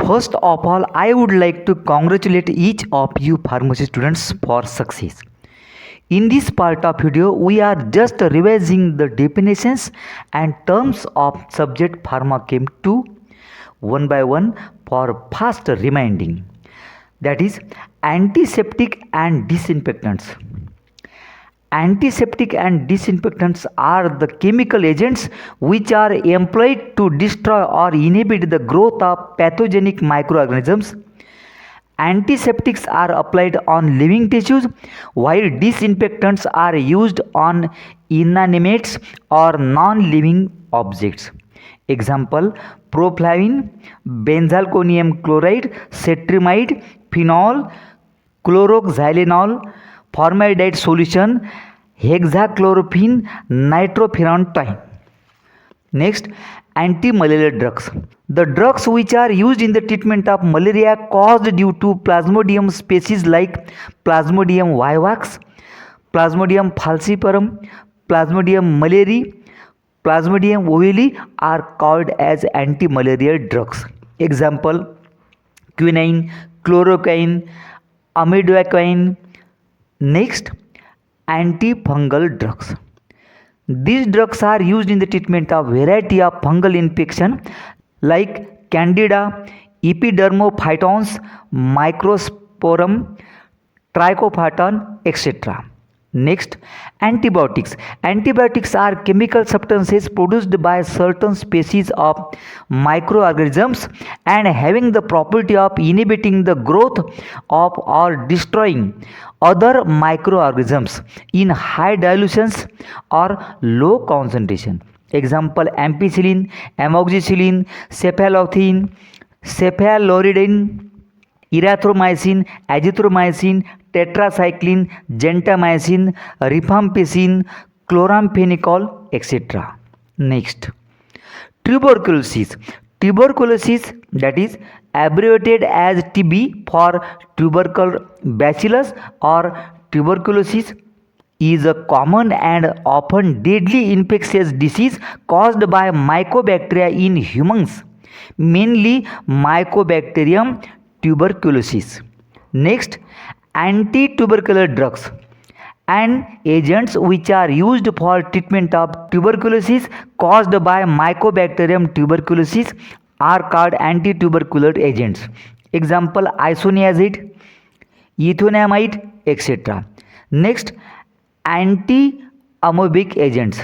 First of all, I would like to congratulate each of you pharmacy students for success. In this part of video, we are just revising the definitions and terms of subject Pharma Chem 2 one by one for fast reminding. That is antiseptic and disinfectants. Antiseptic and disinfectants are the chemical agents which are employed to destroy or inhibit the growth of pathogenic microorganisms. Antiseptics are applied on living tissues, while disinfectants are used on inanimate or non-living objects. Example: proflavin, benzalkonium chloride, cetrimide, phenol, chloroxylenol, formaldehyde solution, hexachlorophene, nitrofurantoin. Next, anti-malarial drugs. The drugs which are used in the treatment of malaria caused due to Plasmodium species like Plasmodium vivax, Plasmodium falciparum, Plasmodium malariae, Plasmodium ovale are called as anti-malarial drugs. Example: quinine, chloroquine, amidoquine. Next, antifungal drugs. These drugs are used in the treatment of variety of fungal infection like Candida, Epidermophytons, Microsporum, Trichophyton, etc. Next, antibiotics. Antibiotics are chemical substances produced by certain species of microorganisms and having the property of inhibiting the growth of or destroying other microorganisms in high dilutions or low concentration. Example: ampicillin, amoxicillin, cephalothene, cephaloridine, erythromycin, azithromycin, tetracycline, gentamicin, rifampicin, chloramphenicol, etc. Next, tuberculosis. Tuberculosis, that is abbreviated as TB for tubercle bacillus or tuberculosis, is a common and often deadly infectious disease caused by mycobacteria in humans, mainly Mycobacterium tuberculosis. Next, anti-tubercular drugs and agents which are used for treatment of tuberculosis caused by Mycobacterium tuberculosis are called anti-tubercular agents. Example: isoniazid, ethonamide, etc. Next, anti-amoebic agents.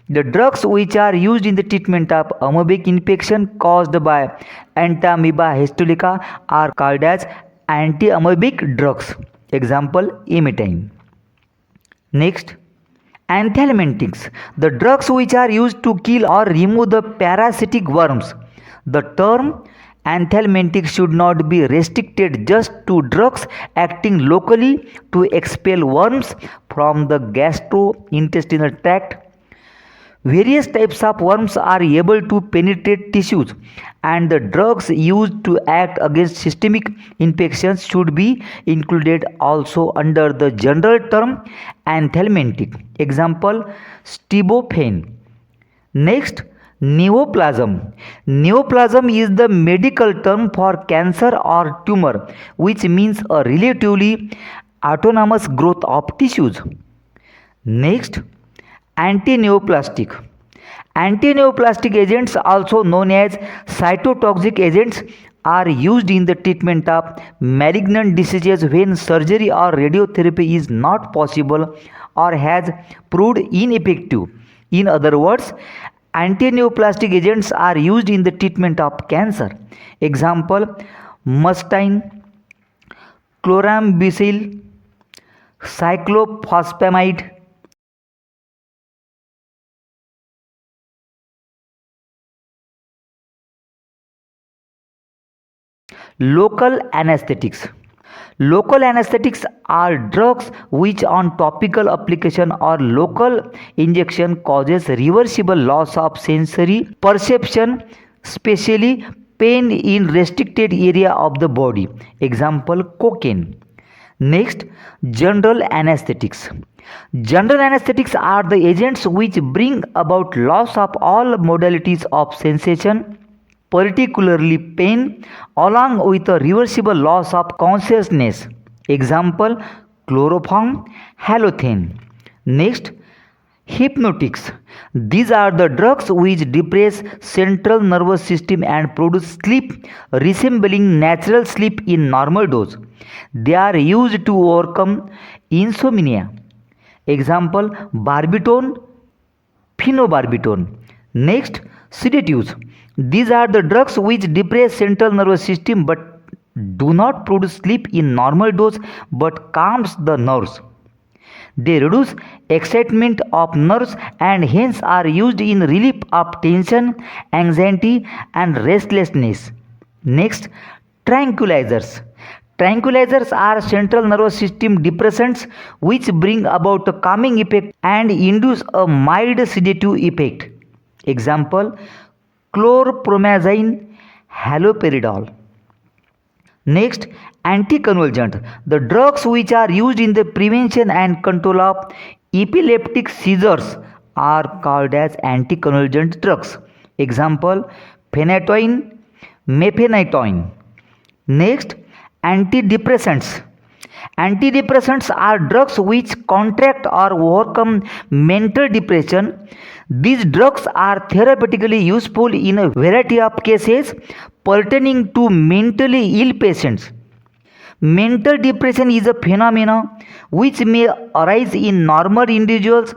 The drugs which are used in the treatment of amoebic infection caused by Entamoeba histolytica are called as anti-amoebic drugs. Example: imetine. Next, Anthelmintics. The drugs which are used to kill or remove the parasitic worms. The term Anthelmintics should not be restricted just to drugs acting locally to expel worms from the gastrointestinal tract. Various types of worms are able to penetrate tissues, and the drugs used to act against systemic infections should be included also under the general term anthelmintic. Example: stabofene. Next, Neoplasm. Neoplasm is the medical term for cancer or tumor, which means a relatively autonomous growth of tissues. Next, antineoplastic. Antineoplastic agents, also known as cytotoxic agents, are used in the treatment of malignant diseases when surgery or radiotherapy is not possible or has proved ineffective. In other words, antineoplastic agents are used in the treatment of cancer. Example: mustine, chlorambucil, cyclophosphamide. Local anesthetics. Local anesthetics are drugs which on topical application or local injection causes reversible loss of sensory perception, especially pain in restricted area of the body. Example: cocaine. Next, general anesthetics. General anesthetics are the agents which bring about loss of all modalities of sensation, particularly pain, along with a reversible loss of consciousness. Example, chloroform, halothane. Next, Hypnotics. These are the drugs which depress central nervous system and produce sleep resembling natural sleep in normal dose. They are used to overcome insomnia. Example, barbitone, phenobarbital. Next, sedatives. These are the drugs which depress central nervous system but do not produce sleep in normal dose but calms the nerves. They reduce excitement of nerves and hence are used in relief of tension, anxiety and restlessness. Next, tranquilizers. Tranquilizers are central nervous system depressants which bring about a calming effect and induce a mild sedative effect. Example, chlorpromazine, haloperidol. Next, anticonvulsant. The drugs which are used in the prevention and control of epileptic seizures are called as anticonvulsant drugs. Example, phenytoin, mefenitoin. Next, antidepressants. Antidepressants are drugs which contract or overcome mental depression. These drugs are therapeutically useful in a variety of cases pertaining to mentally ill patients. Mental depression is a phenomenon which may arise in normal individuals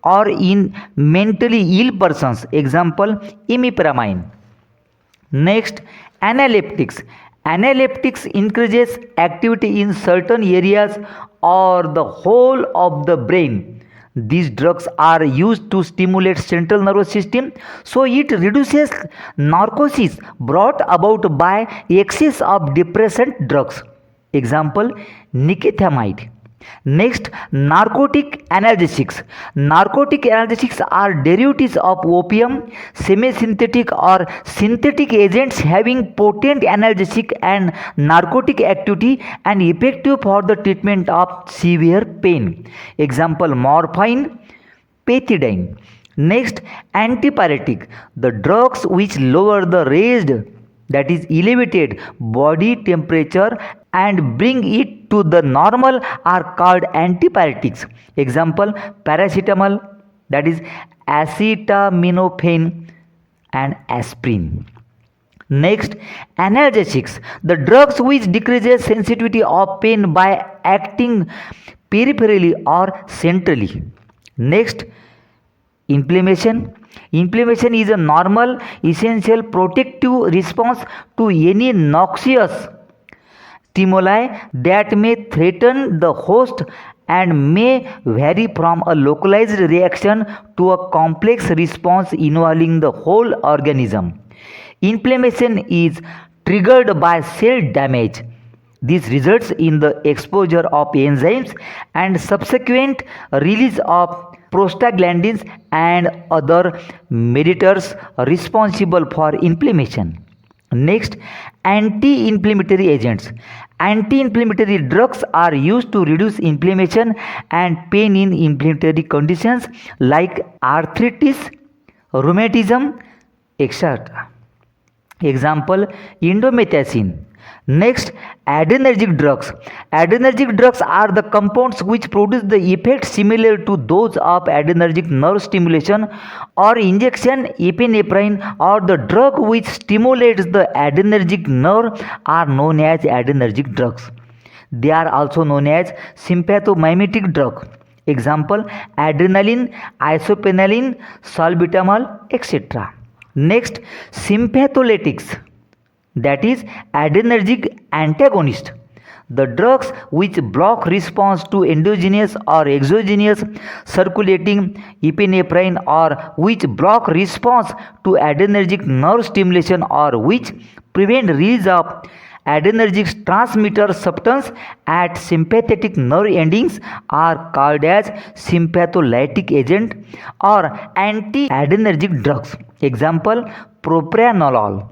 or in mentally ill persons. Example, imipramine. Next, analeptics. Analeptics increases activity in certain areas or the whole of the brain. These drugs are used to stimulate central nervous system, so it reduces narcosis brought about by excess of depressant drugs. Example, nicotinamide. Next, narcotic analgesics. Narcotic analgesics are derivatives of opium, semi-synthetic or synthetic agents having potent analgesic and narcotic activity and effective for the treatment of severe pain. Example, morphine, pethidine. Next, antipyretic. The drugs which lower the raised, that is elevated body temperature and bring it to the normal are called antipyretics. Example, paracetamol, that is acetaminophen and aspirin. Next, analgesics. The drugs which decreases sensitivity of pain by acting peripherally or centrally. Next, inflammation. Inflammation is a normal, essential protective response to any noxious stimuli that may threaten the host and may vary from a localized reaction to a complex response involving the whole organism. Inflammation is triggered by cell damage. This results in the exposure of enzymes and subsequent release of prostaglandins and other mediators responsible for inflammation. Next, anti-inflammatory agents. Anti-inflammatory drugs are used to reduce inflammation and pain in inflammatory conditions like arthritis, rheumatism, etc. Example, indomethacin. Next, adrenergic drugs. Adrenergic drugs are the compounds which produce the effect similar to those of adrenergic nerve stimulation or injection. Epinephrine or the drug which stimulates the adrenergic nerve are known as adrenergic drugs. They are also known as sympathomimetic drug. Example, adrenaline, isopenalin, salbutamol, etc. Next, sympatholytics, that is adrenergic antagonist. The drugs which block response to endogenous or exogenous circulating epinephrine or which block response to adrenergic nerve stimulation or which prevent release of adrenergic transmitter substance at sympathetic nerve endings are called as sympatholytic agent or anti-adrenergic drugs. Example, propranolol.